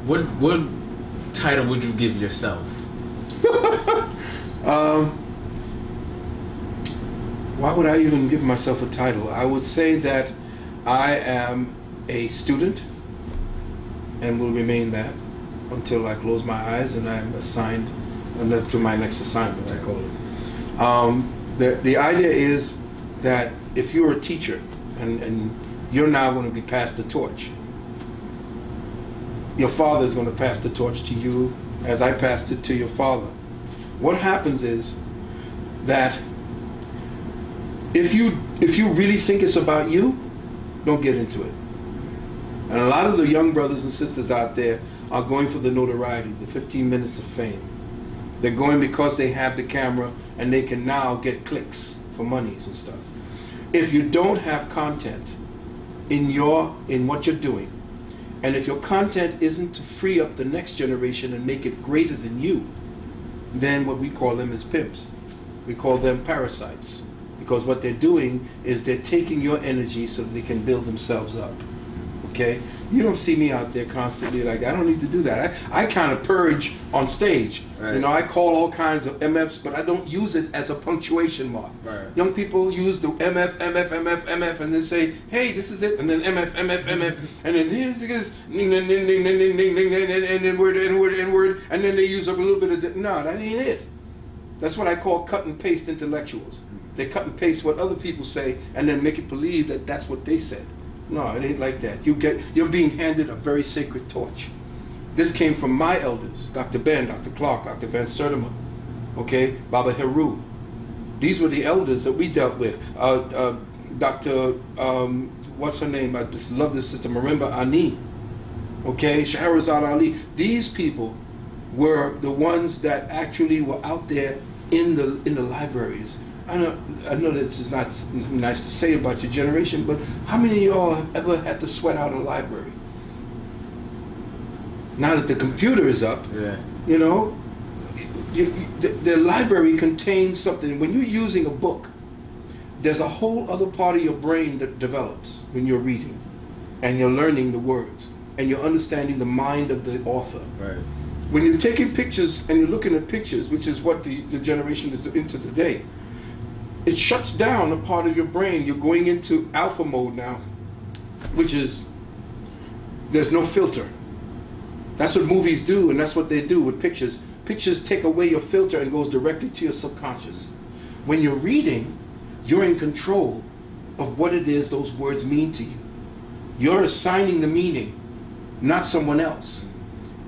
What title would you give yourself? Why would I even give myself a title? I would say that I am a student and will remain that until I close my eyes and I'm assigned to my next assignment, I call it. The idea is that if you're a teacher and you're now going to be passed the torch, your father is going to pass the torch to you as I passed it to your father. What happens is that if you really think it's about you, don't get into it. And a lot of the young brothers and sisters out there are going for the notoriety, the 15 minutes of fame. They're going because they have the camera and they can now get clicks for monies and stuff. If you don't have content in what you're doing, and if your content isn't to free up the next generation and make it greater than you, then what we call them is pimps. We call them parasites. Because what they're doing is they're taking your energy so that they can build themselves up. Okay? You don't see me out there constantly like, I don't need to do that. I kind of purge on stage. Right. You know, I call all kinds of MFs, but I don't use it as a punctuation mark. Right. Young people use the MF, MF, MF, MF, and then say, hey, this is it, and then MF, MF, MF, and then here's this, and then word, and then they use up a little bit of, no, that ain't it. That's what I call cut and paste intellectuals. They cut and paste what other people say and then make it believe that that's what they said. No, it ain't like that. You're being handed a very sacred torch. This came from my elders, Dr. Ben, Dr. Clark, Dr. Van Sertima, okay, Baba Heru. These were the elders that we dealt with. Dr. What's her name? I just love this sister, Marimba Ani, okay, Shahrazad Ali. These people were the ones that actually were out there in the libraries. I know this is not nice to say about your generation, but how many of y'all have ever had to sweat out a library? Now that the computer is up, yeah. You know, the library contains something. When you're using a book, there's a whole other part of your brain that develops when you're reading, and you're learning the words, and you're understanding the mind of the author. Right. When you're taking pictures and you're looking at pictures, which is what the generation is into today, it shuts down a part of your brain. You're going into alpha mode now, which is, there's no filter. That's what movies do, and that's what they do with pictures. Pictures take away your filter and goes directly to your subconscious. When you're reading, you're in control of what it is those words mean to you. You're assigning the meaning, not someone else.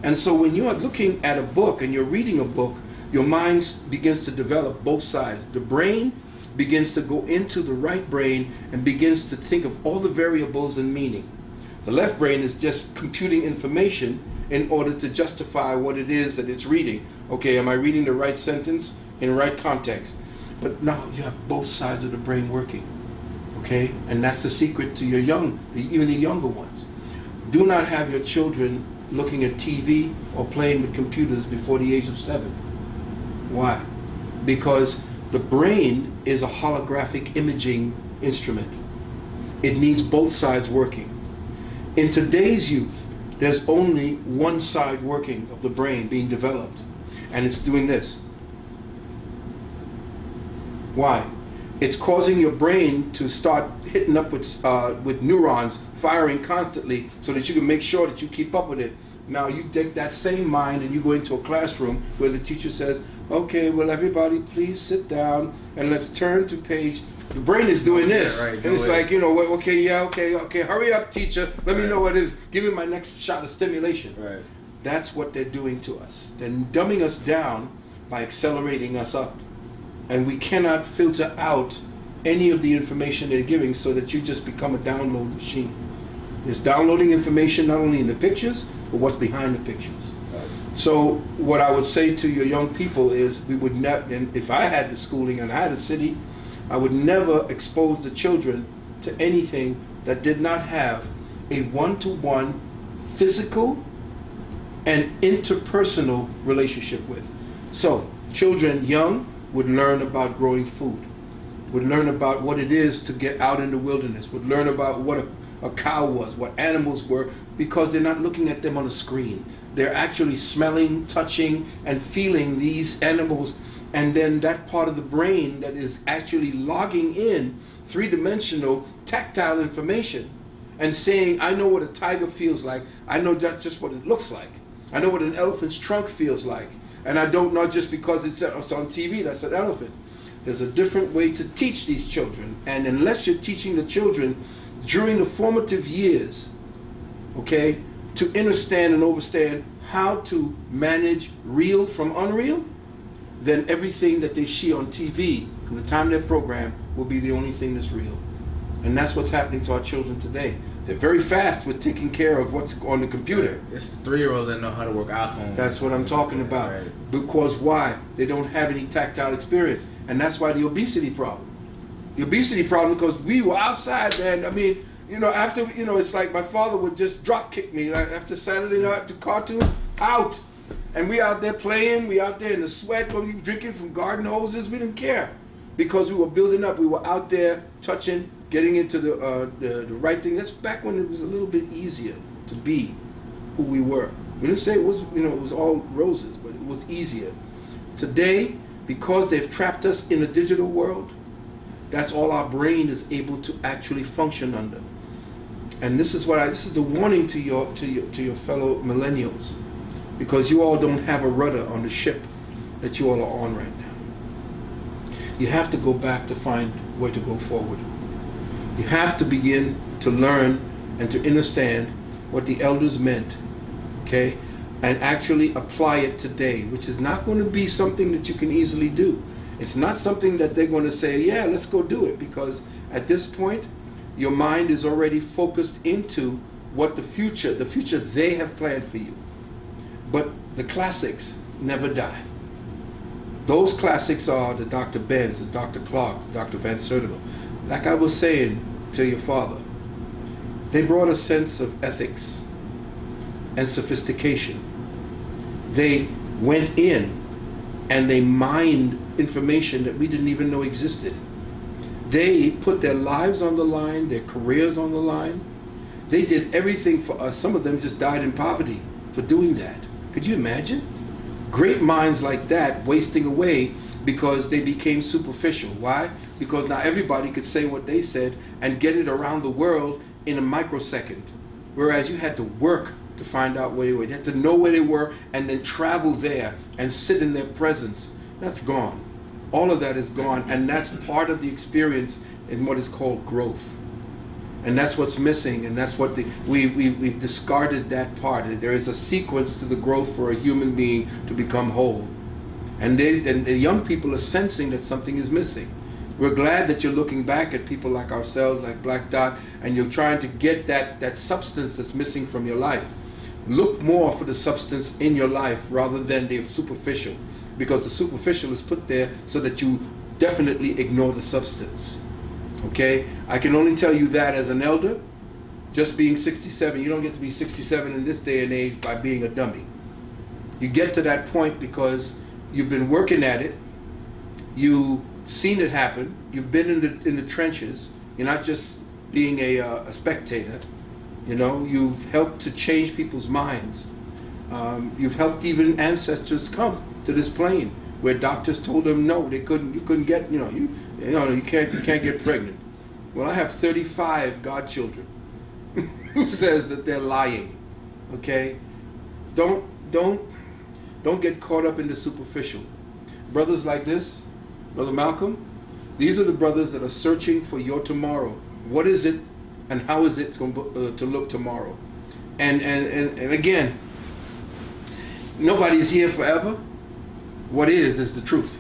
And so when you're looking at a book and you're reading a book, your mind begins to develop both sides. The brain begins to go into the right brain and begins to think of all the variables and meaning. The left brain is just computing information in order to justify what it is that it's reading. Okay, am I reading the right sentence in the right context? But now you have both sides of the brain working. Okay, and that's the secret to your even the younger ones. Do not have your children looking at TV or playing with computers before the age of 7. Why? Because the brain is a holographic imaging instrument. It needs both sides working. In today's youth, there's only one side working of the brain being developed, and it's doing this. Why? It's causing your brain to start hitting up with neurons, firing constantly, so that you can make sure that you keep up with it. Now you take that same mind and you go into a classroom where the teacher says, okay, well everybody please sit down and let's turn to page. The brain is doing this. Right, and it's like, you know, okay, yeah, okay, hurry up teacher, let me know what it is. Give me my next shot of stimulation. Right. That's what they're doing to us. They're dumbing us down by accelerating us up. And we cannot filter out any of the information they're giving so that you just become a download machine. It's downloading information not only in the pictures, but what's behind the pictures. Right. So what I would say to your young people is, we would never, and if I had the schooling and I had a city, I would never expose the children to anything that did not have a one-to-one physical and interpersonal relationship with. So children young would learn about growing food, would learn about what it is to get out in the wilderness, would learn about what a cow was, what animals were, because they're not looking at them on a screen. They're actually smelling, touching, and feeling these animals, and then that part of the brain that is actually logging in three-dimensional tactile information and saying, I know what a tiger feels like, I know not just what it looks like, I know what an elephant's trunk feels like, and I don't know just because it's on TV, that's an elephant. There's a different way to teach these children, and unless you're teaching the children during the formative years, okay, to understand and understand how to manage real from unreal, then everything that they see on TV from the time they're programmed will be the only thing that's real. And that's what's happening to our children today. They're very fast with taking care of what's on the computer. It's the 3-year-olds that know how to work iPhones. That's what I'm talking about. Right. Because why? They don't have any tactile experience. And that's why the obesity problem. The obesity problem, because we were outside, man. I mean, you know, after, you know, it's like my father would just drop kick me like after Saturday night, after cartoon, out. And we out there playing, we out there in the sweat, we were drinking from garden hoses, we didn't care. Because we were building up, we were out there touching, getting into the right thing. That's back when it was a little bit easier to be who we were. We didn't say it was, you know, it was all roses, but it was easier. Today, because they've trapped us in a digital world, that's all our brain is able to actually function under. And this is the warning to your fellow millennials, because you all don't have a rudder on the ship that you all are on right now. You have to go back to find where to go forward. You have to begin to learn and to understand what the elders meant, okay, and actually apply it today, which is not going to be something that you can easily do. It's not something that they're going to say, yeah, let's go do it, because at this point, your mind is already focused into what the future they have planned for you. But the classics never die. Those classics are the Dr. Benz, the Dr. Clarks, the Dr. Van Sertimo. Like I was saying to your father, they brought a sense of ethics and sophistication. They went in and they mined information that we didn't even know existed. They put their lives on the line, their careers on the line. They did everything for us. Some of them just died in poverty for doing that. Could you imagine? Great minds like that wasting away because they became superficial. Why? Because now everybody could say what they said and get it around the world in a microsecond. Whereas you had to work to find out where they were. You had to know where they were and then travel there and sit in their presence. That's gone. All of that is gone, and that's part of the experience in what is called growth. And that's what's missing, and that's what we've discarded that part. There is a sequence to the growth for a human being to become whole. And the young people are sensing that something is missing. We're glad that you're looking back at people like ourselves, like Black Dot, and you're trying to get that substance that's missing from your life. Look more for the substance in your life rather than the superficial, because the superficial is put there so that you definitely ignore the substance. Okay? I can only tell you that as an elder, just being 67, you don't get to be 67 in this day and age by being a dummy. You get to that point because you've been working at it, you've seen it happen, you've been in the trenches, you're not just being a spectator, you know, you've helped to change people's minds. You've helped even ancestors come to this plane where doctors told them no, you couldn't get, you can't get pregnant. Well, I have 35 godchildren who says that they're lying. Okay? Don't get caught up in the superficial. Brothers like this, Brother Malcolm, these are the brothers that are searching for your tomorrow. What is it and how is it going to look tomorrow? And again, nobody's here forever. What is the truth.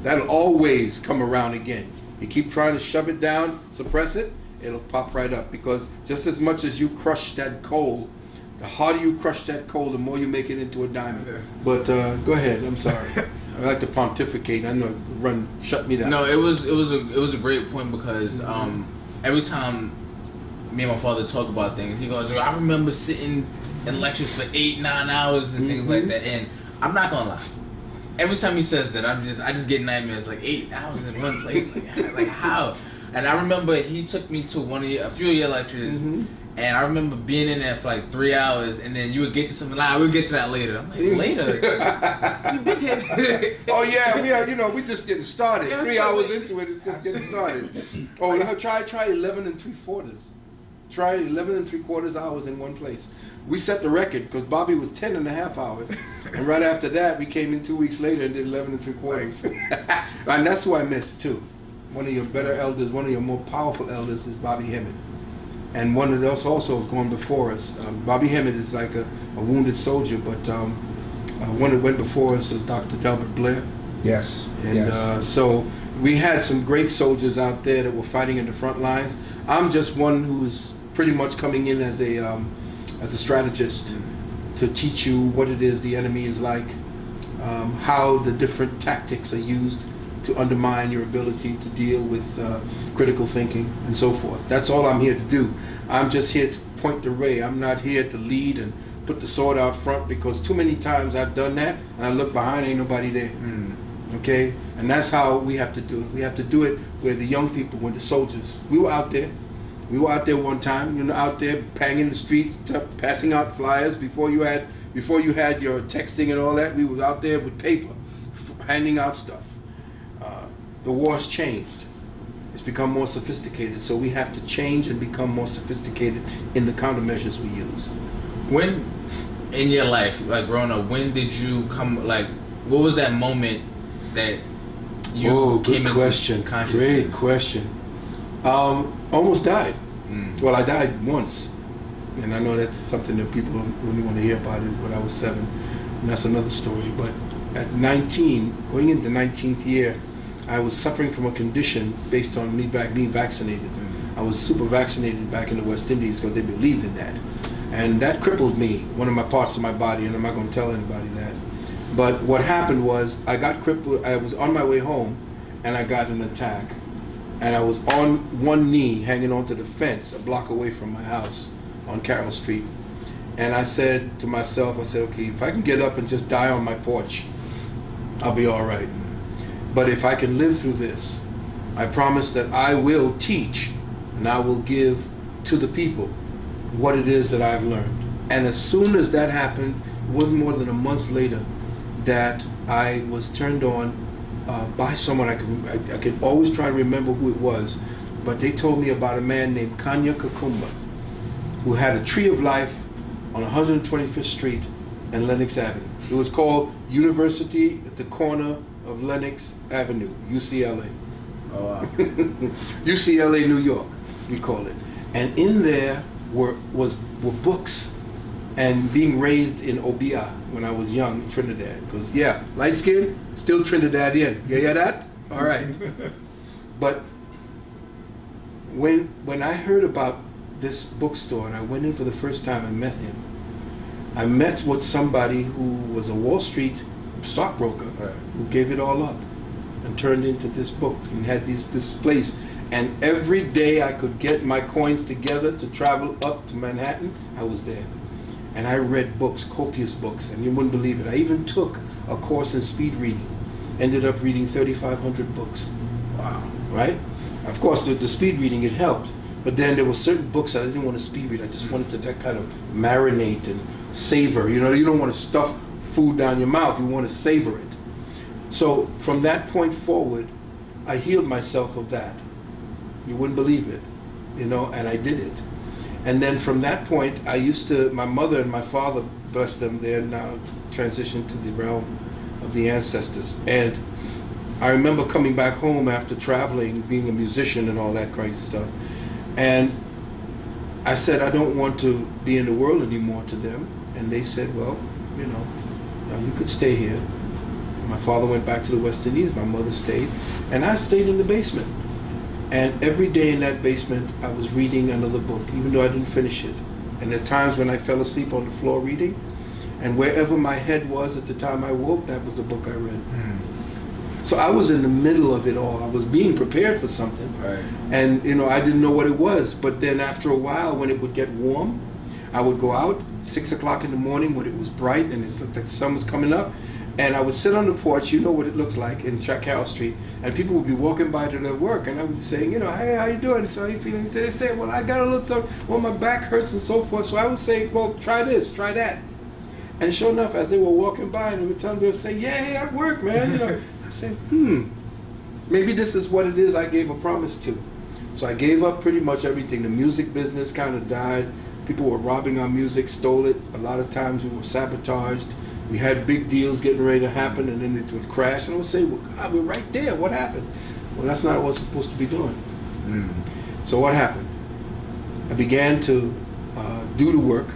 That'll always come around again. You keep trying to shove it down, suppress it, it'll pop right up. Because just as much as you crush that coal, the harder you crush that coal, the more you make it into a diamond. Yeah. But go ahead. I'm sorry. I like to pontificate. I know, shut me down. No, it was a great point because every time me and my father talk about things, he goes, "I remember sitting in lectures for 8-9 hours and things like that." And I'm not gonna lie. Every time he says that, I just get nightmares. Like 8 hours in one place. Like how? And I remember he took me to a few of your lectures, and I remember being in there for like 3 hours, and then you would get to something. We'll get to that later. I'm like, later? You've been here. Oh yeah, we're just getting started. 3 hours into it, it's just getting started. Oh, now try 11 3/4. Try 11 3/4 hours in one place. We set the record because Bobby was 10 and a half hours, and right after that we came in 2 weeks later and did 11 3/4. And that's who I miss too. One of your better elders, one of your more powerful elders is Bobby Hemmett, and one of those also is going before us. Bobby Hemmett is like a wounded soldier, but one that went before us is Dr. Delbert Blair. Yes. And so we had some great soldiers out there that were fighting in the front lines. I'm just one who's pretty much coming in as a strategist to teach you what it is the enemy is like, how the different tactics are used to undermine your ability to deal with critical thinking and so forth. That's all I'm here to do. I'm just here to point the way. I'm not here to lead and put the sword out front, because too many times I've done that and I look behind, ain't nobody there. Okay? And that's how we have to do it. We have to do it where the young people, when the soldiers, we were out there. We were out there one time, out there banging the streets, passing out flyers before you had your texting and all that. We were out there with paper, handing out stuff. The war's changed. It's become more sophisticated, so we have to change and become more sophisticated in the countermeasures we use. When in your life, like growing up, when did you come? Like, what was that moment that you came into consciousness? Great question. Almost died. Well, I died once, and I know that's something that people don't really want to hear about it. When I was 7, and that's another story. But at 19, going into 19th year, I was suffering from a condition based on me being vaccinated. I was super vaccinated back in the West Indies because they believed in that, and that crippled me, one of my parts of my body, and I'm not going to tell anybody that. But what happened was I got crippled. I was on my way home, and I got an attack. And I was on one knee hanging onto the fence a block away from my house on Carroll Street. And I said to myself, okay, if I can get up and just die on my porch, I'll be all right. But if I can live through this, I promise that I will teach and I will give to the people what it is that I've learned. And as soon as that happened, it wasn't more than a month later that I was turned on by someone. I could always try to remember who it was, but they told me about a man named Kanya Kakumba, who had a tree of life on 125th Street and Lenox Avenue. It was called University at the corner of Lenox Avenue, UCLA. Oh, wow. UCLA, New York, we call it. And in there were books. And being raised in Obia when I was young in Trinidad, because light skin, still Trinidadian. You hear that? All right. But when I heard about this bookstore and I went in for the first time and met him, I met with somebody who was a Wall Street stockbroker who gave it all up and turned into this book and had this place. And every day I could get my coins together to travel up to Manhattan, I was there. And I read books, copious books, and you wouldn't believe it. I even took a course in speed reading. Ended up reading 3,500 books. Wow. Right? Of course, the speed reading, it helped. But then there were certain books that I didn't want to speed read. I just wanted to that kind of marinate and savor. You don't want to stuff food down your mouth. You want to savor it. So from that point forward, I healed myself of that. You wouldn't believe it. And I did it. And then from that point, my mother and my father, bless them, they're now transitioned to the realm of the ancestors. And I remember coming back home after traveling, being a musician and all that crazy stuff. And I said, I don't want to be in the world anymore to them. And they said, well, you could stay here. My father went back to the West Indies, my mother stayed, and I stayed in the basement. And every day in that basement, I was reading another book, even though I didn't finish it. And at times when I fell asleep on the floor reading, and wherever my head was at the time I woke, that was the book I read. So I was in the middle of it all. I was being prepared for something. Right. And, I didn't know what it was. But then after a while, when it would get warm, I would go out, 6 o'clock in the morning when it was bright and it looked like the sun was coming up, And I would sit on the porch, you know what it looks like in Chacal Street, and people would be walking by to their work, and I would be saying, you know, hey, how you doing? So how you feeling? They say, well, I got a little something, well, my back hurts and so forth. So I would say, well, try this, try that. And sure enough, as they were walking by, and they would tell me, they would say, yeah, that worked, man. You know, I said, maybe this is what it is I gave a promise to. So I gave up pretty much everything. The music business kind of died. People were robbing our music, stole it. A lot of times we were sabotaged. We had big deals getting ready to happen, and then it would crash. And I would say, well, God, we're right there. What happened? Well, that's not what we're supposed to be doing. So what happened? I began to do the work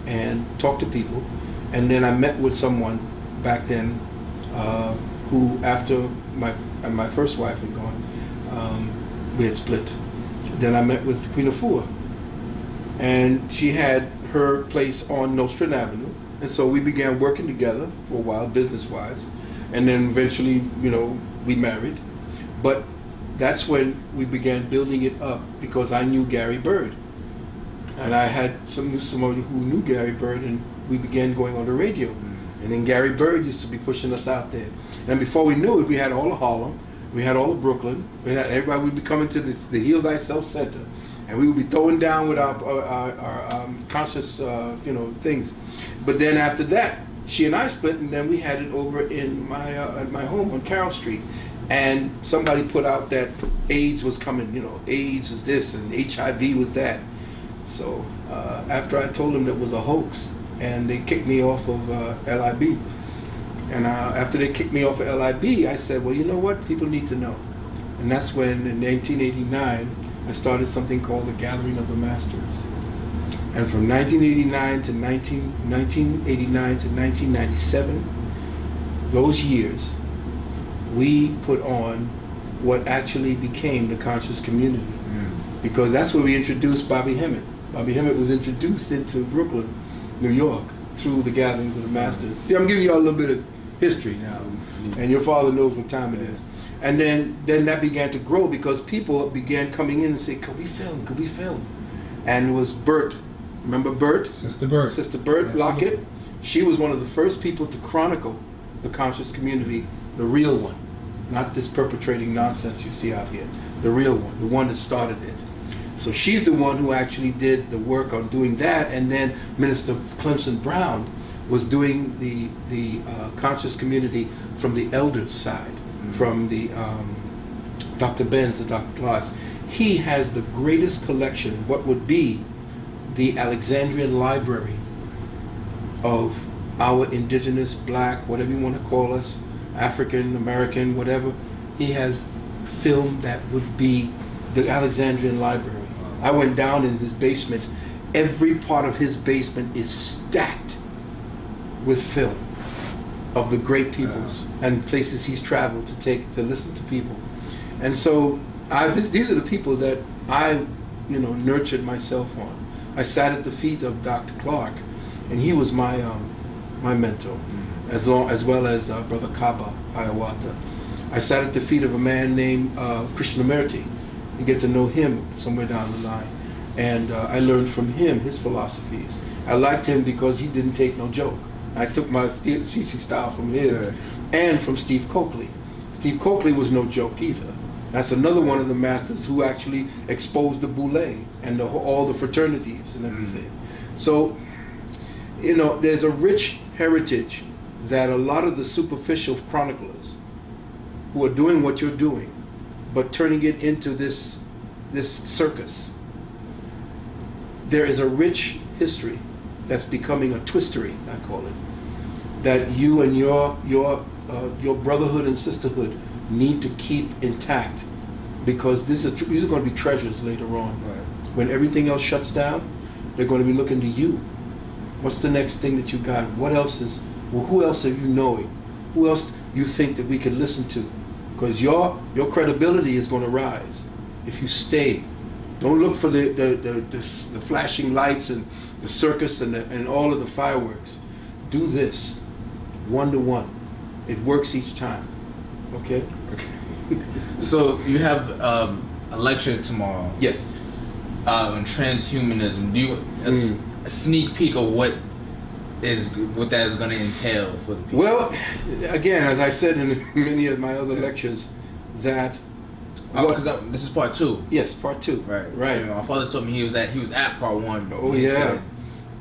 and talk to people. And then I met with someone back then who, after my first wife had gone, we had split. Then I met with Queen Afua. And she had her place on Nostrand Avenue. And so we began working together for a while, business-wise. And then eventually, you know, we married. But that's when we began building it up, because I knew Gary Bird. And I had somebody who knew Gary Bird, and we began going on the radio. And then Gary Bird used to be pushing us out there. And before we knew it, we had all of Harlem, we had all of Brooklyn, we had everybody would be coming to the Heal Thyself Center. And we would be throwing down with our conscious, you know, things. But then after that, she and I split, and then we had it over in at my home on Carroll Street. And somebody put out that AIDS was coming, you know, AIDS was this and HIV was that. So after I told them that was a hoax, and they kicked me off of LIB. And after they kicked me off of LIB, I said, well, you know what? People need to know. And that's when, in 1989, I started something called the Gathering of the Masters. And from 1989 to 1997, those years, we put on what actually became the conscious community. Because that's where we introduced Bobby Hemmett. Bobby Hemmett was introduced into Brooklyn, New York, through the Gathering of the Masters. See, I'm giving you a little bit of history now, and your father knows what time it is. And then that began to grow, because people began coming in and saying, could we film, could we film? And it was Bert, remember Bert? Sister Bert. Sister Bert Lockett. She was one of the first people to chronicle the conscious community, the real one, not this perpetrating nonsense you see out here, the real one, the one that started it. So she's the one who actually did the work on doing that, and then Minister Clemson Brown was doing the conscious community from the elders' side, from the Dr. Benz, the Dr. Clark. He has the greatest collection, what would be the Alexandrian Library of our indigenous, black, whatever you want to call us, African, American, whatever. He has film that would be the Alexandrian Library. I went down in his basement. Every part of his basement is stacked with film of the great peoples and places he's traveled to listen to people. And so these are the people that I, you know, nurtured myself on. I sat at the feet of Dr. Clark, and he was my mentor, as well as Brother Kaba Hiawatha. I sat at the feet of a man named Krishnamurti. You get to know him somewhere down the line. And I learned from him his philosophies. I liked him because he didn't take no joke. I took my Shishi style from him and from Steve Coakley. Steve Coakley was no joke either. That's another one of the masters who actually exposed the boule and all the fraternities and everything. So, you know, there's a rich heritage that a lot of the superficial chroniclers who are doing what you're doing, but turning it into this circus. There is a rich history that's becoming a twistery, I call it, that you and your brotherhood and sisterhood need to keep intact, because these are going to be treasures later on. Right. When everything else shuts down, they're going to be looking to you. What's the next thing that you got? What else is? Well, who else are you knowing? Who else you think that we can listen to? Because your credibility is going to rise if you stay. Don't look for the flashing lights and the circus and all of the fireworks. Do this, 1-to-1. It works each time. Okay. So you have a lecture tomorrow. Yes. On transhumanism. Do you a sneak peek of what is what that is going to entail for the people? Well, again, as I said in many of my other lectures, that because this is part 2. Yes, part 2. Right. Right. And my father told me he was at part 1. Oh He yeah. said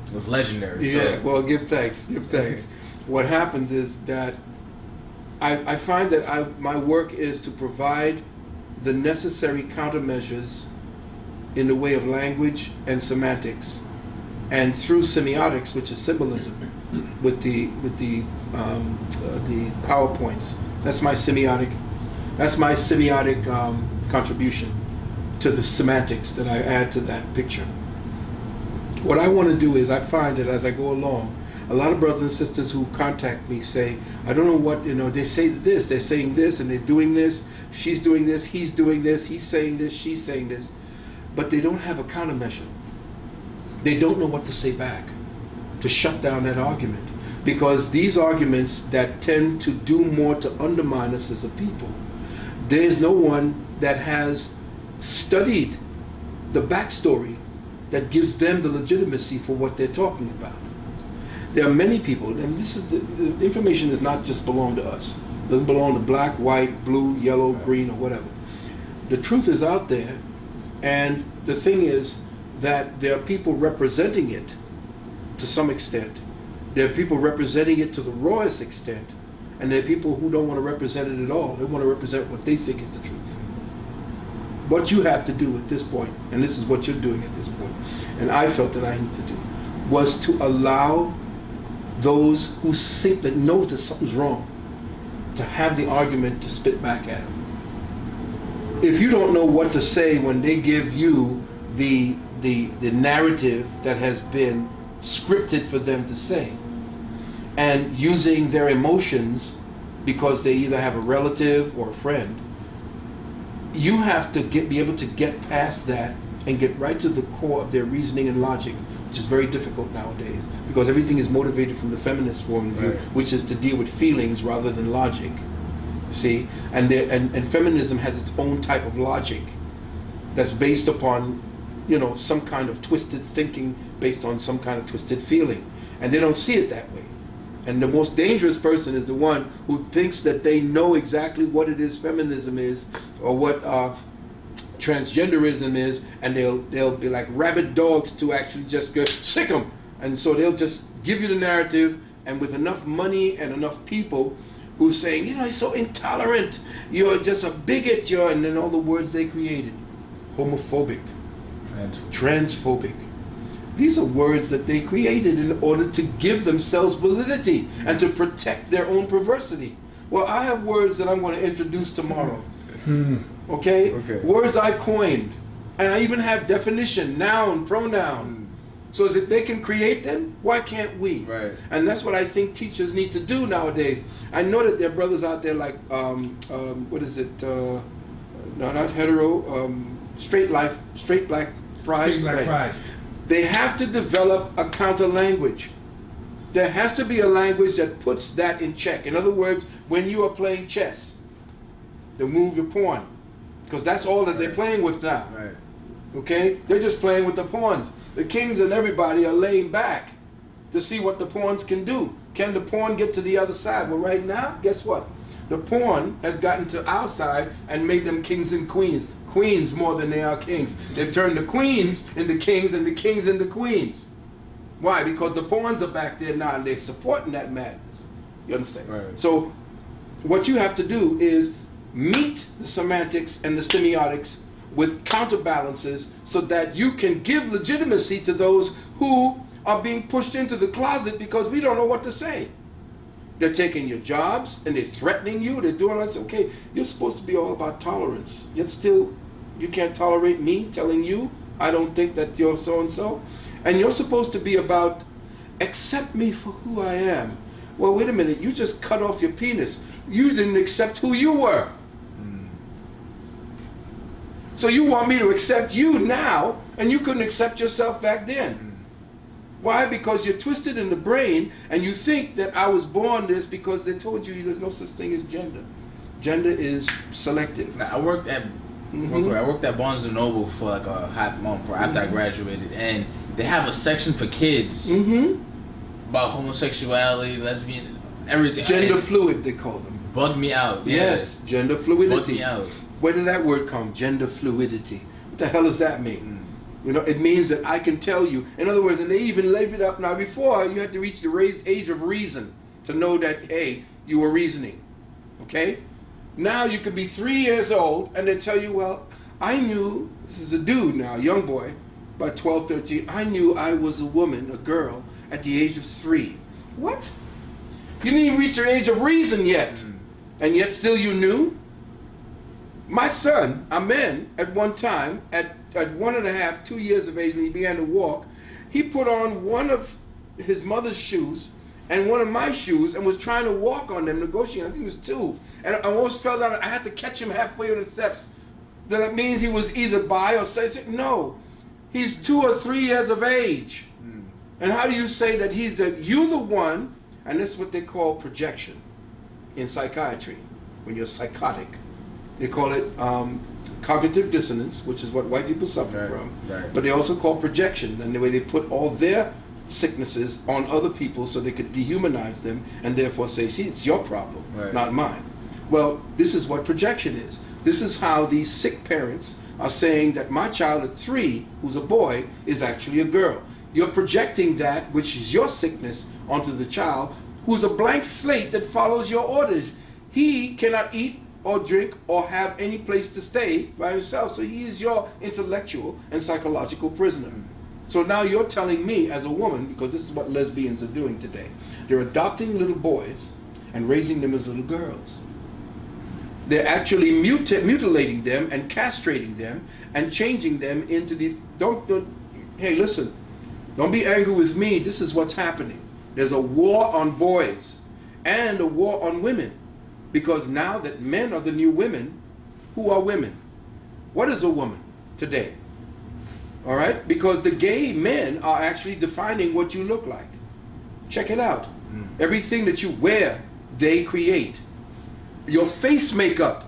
it was legendary. Yeah. So. Well, give thanks. Give thanks. What happens is that I find that my work is to provide the necessary countermeasures in the way of language and semantics, and through semiotics, which is symbolism, with the PowerPoints. That's my semiotic contribution to the semantics that I add to that picture. What I want to do is, I find that as I go along, a lot of brothers and sisters who contact me say, I don't know what, they say this, they're saying this, and they're doing this, she's doing this, he's doing this, he's saying this, she's saying this, but they don't have a countermeasure. They don't know what to say back to shut down that argument. Because these arguments that tend to do more to undermine us as a people, there is no one that has studied the backstory that gives them the legitimacy for what they're talking about. There are many people, and this is the information does not just belong to us. It doesn't belong to black, white, blue, yellow, green, or whatever. The truth is out there, and the thing is that there are people representing it to some extent. There are people representing it to the rawest extent, and there are people who don't want to represent it at all. They want to represent what they think is the truth. What you have to do at this point, and this is what you're doing at this point, and I felt that I need to do, was to allow those who think that know that something's wrong to have the argument to spit back at them. If you don't know what to say when they give you the narrative that has been scripted for them to say, and using their emotions because they either have a relative or a friend, you have to be able to get past that and get right to the core of their reasoning and logic, which is very difficult nowadays because everything is motivated from the feminist point of view, which is to deal with feelings rather than logic. See, and feminism has its own type of logic that's based upon, some kind of twisted thinking based on some kind of twisted feeling, and they don't see it that way. And the most dangerous person is the one who thinks that they know exactly what it is feminism is, or what transgenderism is, and they'll be like rabid dogs to actually just go sick them. And so they'll just give you the narrative, and with enough money and enough people who's saying, you're so intolerant, you're just a bigot, and then all the words they created, homophobic, transphobic. These are words that they created in order to give themselves validity and to protect their own perversity. Well, I have words that I'm going to introduce tomorrow. Okay? Words I coined. And I even have definition, noun, pronoun. So as if they can create them, why can't we? Right. And that's what I think teachers need to do nowadays. I know that there are brothers out there like, what is it? No, not hetero, straight black pride. Straight black pride. They have to develop a counter language. There has to be a language that puts that in check. In other words, when you are playing chess, they move your pawn, because that's all that they're playing with now. Right. Okay? They're just playing with the pawns. The kings and everybody are laying back to see what the pawns can do. Can the pawn get to the other side? Well, right now, guess what? The pawn has gotten to our side and made them kings and queens. Queens more than they are kings. They've turned the queens into kings and the kings into queens. Why? Because the pawns are back there now and they're supporting that madness. You understand? Right. So what you have to do is meet the semantics and the semiotics with counterbalances so that you can give legitimacy to those who are being pushed into the closet because we don't know what to say. They're taking your jobs and they're threatening you. They're doing all this. Okay, you're supposed to be all about tolerance. Yet still, you can't tolerate me telling you I don't think that you're so-and-so. And you're supposed to be about accept me for who I am. Well, wait a minute. You just cut off your penis. You didn't accept who you were. So you want me to accept you now, and you couldn't accept yourself back then. Why? Because you're twisted in the brain, and you think that I was born this because they told you there's no such thing as gender. Gender is selective. Now, I worked at Barnes and Noble for like a hot month after I graduated, and they have a section for kids. about homosexuality, lesbian, everything. Gender fluid, they call them. Bugged me out. Yes, gender fluidity. Bugged me out. Where did that word come? Gender fluidity. What the hell does that mean? You know, it means that I can tell you. In other words, and they even leave it up. Now, before, you had to reach the age of reason to know that, hey, you were reasoning. Okay? Now you could be 3 years old and they tell you, well, I knew, this is a dude now, a young boy, by 12, 13, I knew I was a woman, a girl, at the age of 3. What? You didn't even reach the age of reason yet. And yet still you knew? My son, Amen, at one time, at 1.5, 2 years of age, when he began to walk, he put on one of his mother's shoes and one of my shoes and was trying to walk on them, negotiating. I think he was 2. And I almost fell down. I had to catch him halfway on the steps. That means he was either bi or straight. No. He's 2 or 3 years of age. And how do you say that you're the one, and this is what they call projection in psychiatry, when you're psychotic. They call it cognitive dissonance, which is what white people suffer from. Right. But they also call projection, and the way they put all their sicknesses on other people so they could dehumanize them and therefore say, see, it's your problem, not mine. Well, this is what projection is. This is how these sick parents are saying that my child at 3, who's a boy, is actually a girl. You're projecting that, which is your sickness, onto the child, who's a blank slate that follows your orders. He cannot eat or drink or have any place to stay by himself. So he is your intellectual and psychological prisoner. So now you're telling me as a woman, because this is what lesbians are doing today, they're adopting little boys and raising them as little girls. They're actually mutilating them and castrating them and changing them into the, hey, listen, don't be angry with me. This is what's happening. There's a war on boys and a war on women, because now that men are the new women, who are women? What is a woman today? All right? Because the gay men are actually defining what you look like. Check it out. Everything that you wear, they create. Your face makeup,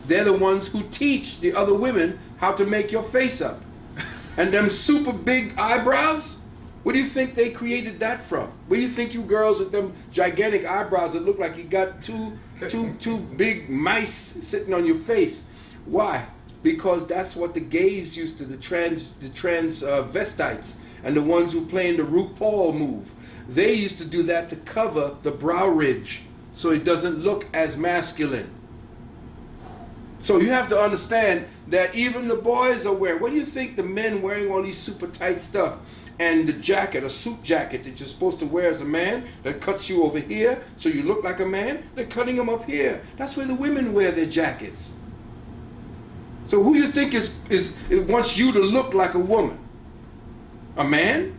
they're the ones who teach the other women how to make your face up. And them super big eyebrows, where do you think they created that from? Where do you think you girls with them gigantic eyebrows that look like you got two big mice sitting on your face? Why? Because that's what the gays used to, the transvestites and the ones who play in the RuPaul move. They used to do that to cover the brow ridge so it doesn't look as masculine. So you have to understand that even the boys are wearing, what do you think the men wearing all these super tight stuff and the jacket, a suit jacket that you're supposed to wear as a man that cuts you over here so you look like a man, they're cutting them up here. That's where the women wear their jackets. So who you think it wants you to look like a woman? A man?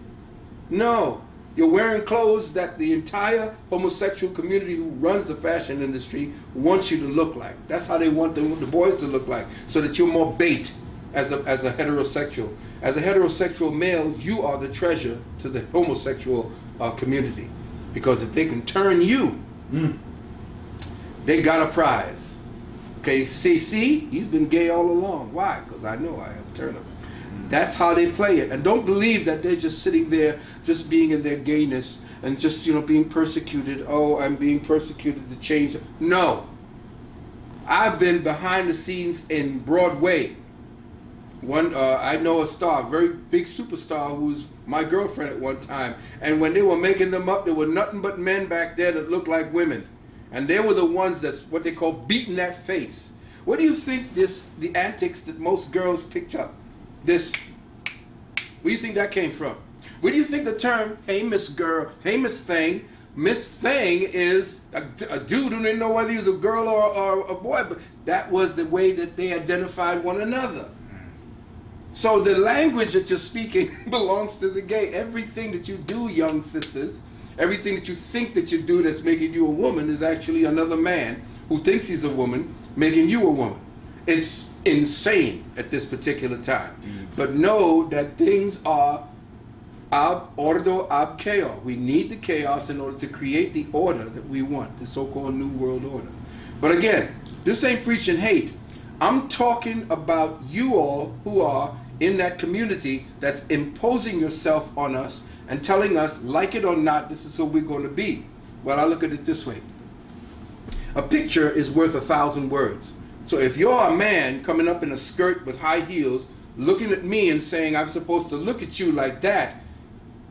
No. You're wearing clothes that the entire homosexual community who runs the fashion industry wants you to look like. That's how they want the boys to look like, so that you're more bait as a heterosexual. As a heterosexual male, you are the treasure to the homosexual community. Because if they can turn you, they got a prize. Okay, see, he's been gay all along. Why? Because I know I have turned him. That's how they play it. And don't believe that they're just sitting there, just being in their gayness and just, being persecuted. Oh, I'm being persecuted to change. No. I've been behind the scenes in Broadway. I know a star, a very big superstar who was my girlfriend at one time. And when they were making them up, there were nothing but men back there that looked like women. And they were the ones that's what they call beating that face. What do you think the antics that most girls picked up? Where do you think that came from? Where do you think the term, hey Miss Girl, hey Miss Thing is a dude who didn't know whether he was a girl or a boy, but that was the way that they identified one another. So the language that you're speaking belongs to the gay. Everything that you do, young sisters, everything that you think that you do that's making you a woman is actually another man who thinks he's a woman making you a woman. It's insane at this particular time. But know that things are ab ordo ab chaos. We need the chaos in order to create the order that we want, the so-called New World Order. But again, this ain't preaching hate. I'm talking about you all who are in that community that's imposing yourself on us and telling us, like it or not, this is who we're going to be. Well, I look at it this way. A picture is worth 1,000 words. So if you're a man coming up in a skirt with high heels, looking at me and saying I'm supposed to look at you like that,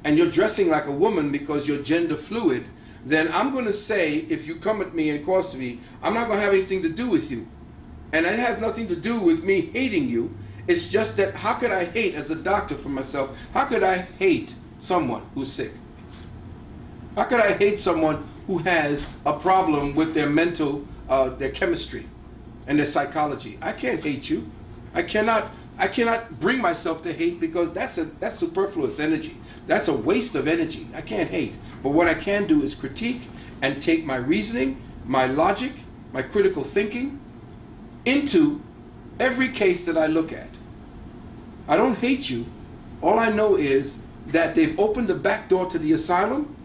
and you're dressing like a woman because you're gender fluid, then I'm going to say, if you come at me and cross me, I'm not going to have anything to do with you. And it has nothing to do with me hating you. It's just that how could I hate, as a doctor for myself, how could I hate someone who's sick? How could I hate someone who has a problem with their mental, their chemistry and their psychology? I can't hate you. I cannot bring myself to hate, because that's superfluous energy. That's a waste of energy. I can't hate. But what I can do is critique and take my reasoning, my logic, my critical thinking into every case that I look at. I don't hate you. All I know is that they've opened the back door to the asylum,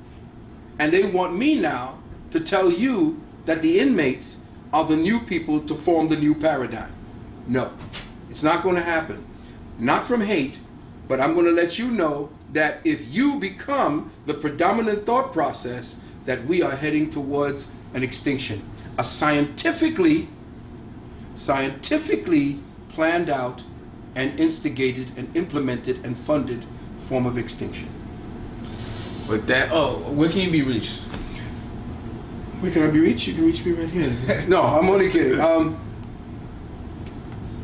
and they want me now to tell you that the inmates are the new people to form the new paradigm. No, it's not going to happen. Not from hate, but I'm going to let you know that if you become the predominant thought process, that we are heading towards an extinction. A scientifically planned out and instigated and implemented and funded form of extinction. With that, where can you be reached? Where can I be reached? You can reach me right here. No, I'm only kidding.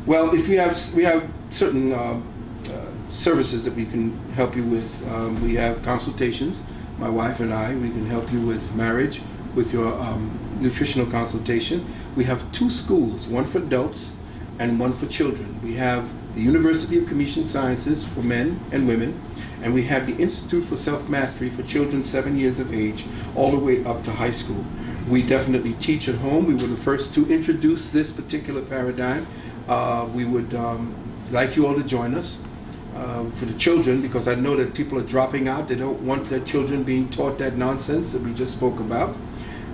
Well, if we have certain services that we can help you with. We have consultations. My wife and I, we can help you with marriage, with your nutritional consultation. We have 2 schools, one for adults and one for children. We have the University of Commission Sciences for men and women, and we have the Institute for Self-Mastery for children 7 years of age, all the way up to high school. We definitely teach at home. We were the first to introduce this particular paradigm. We would like you all to join us for the children, because I know that people are dropping out. They don't want their children being taught that nonsense that we just spoke about.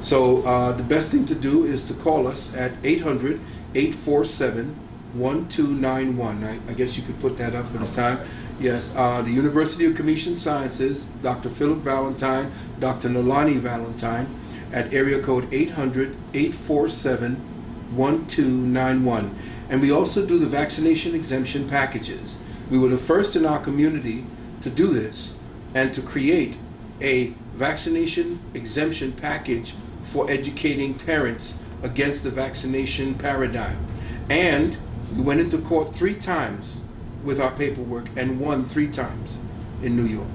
So the best thing to do is to call us at 800-847-1291. I guess you could put that up at the time. Yes, the University of Commission Sciences, Dr. Philip Valentine, Dr. Nalani Valentine, at area code 800-847-1291. And we also do the vaccination exemption packages. We were the first in our community to do this and to create a vaccination exemption package for educating parents against the vaccination paradigm. And we went into court 3 times with our paperwork and won 3 times in New York.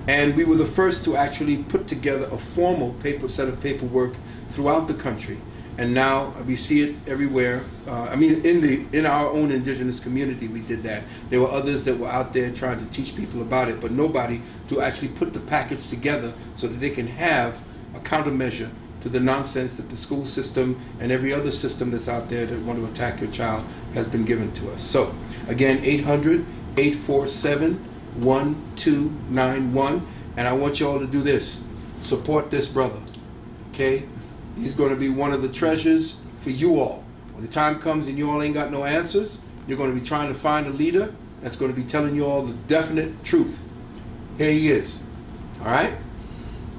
And we were the first to actually put together a formal set of paperwork throughout the country. And now we see it everywhere. In our own indigenous community, we did that. There were others that were out there trying to teach people about it, but nobody to actually put the package together so that they can have a countermeasure to the nonsense that the school system and every other system that's out there that want to attack your child has been given to us. So again, 800-847-1291. And I want you all to do this. Support this brother, okay? He's going to be one of the treasures for you all. When the time comes and you all ain't got no answers, you're going to be trying to find a leader that's going to be telling you all the definite truth. Here he is. All right?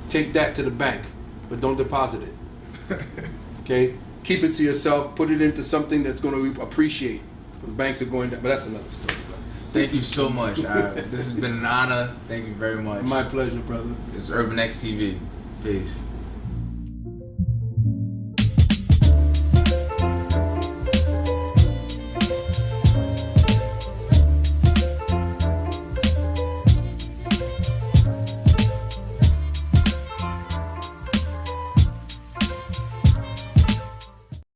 Take that to the bank, but don't deposit it. Okay? Keep it to yourself. Put it into something that's going to appreciate. The banks are going down, but that's another story. Thank you so much. This has been an honor. Thank you very much. My pleasure, brother. It's Urban X TV. Peace.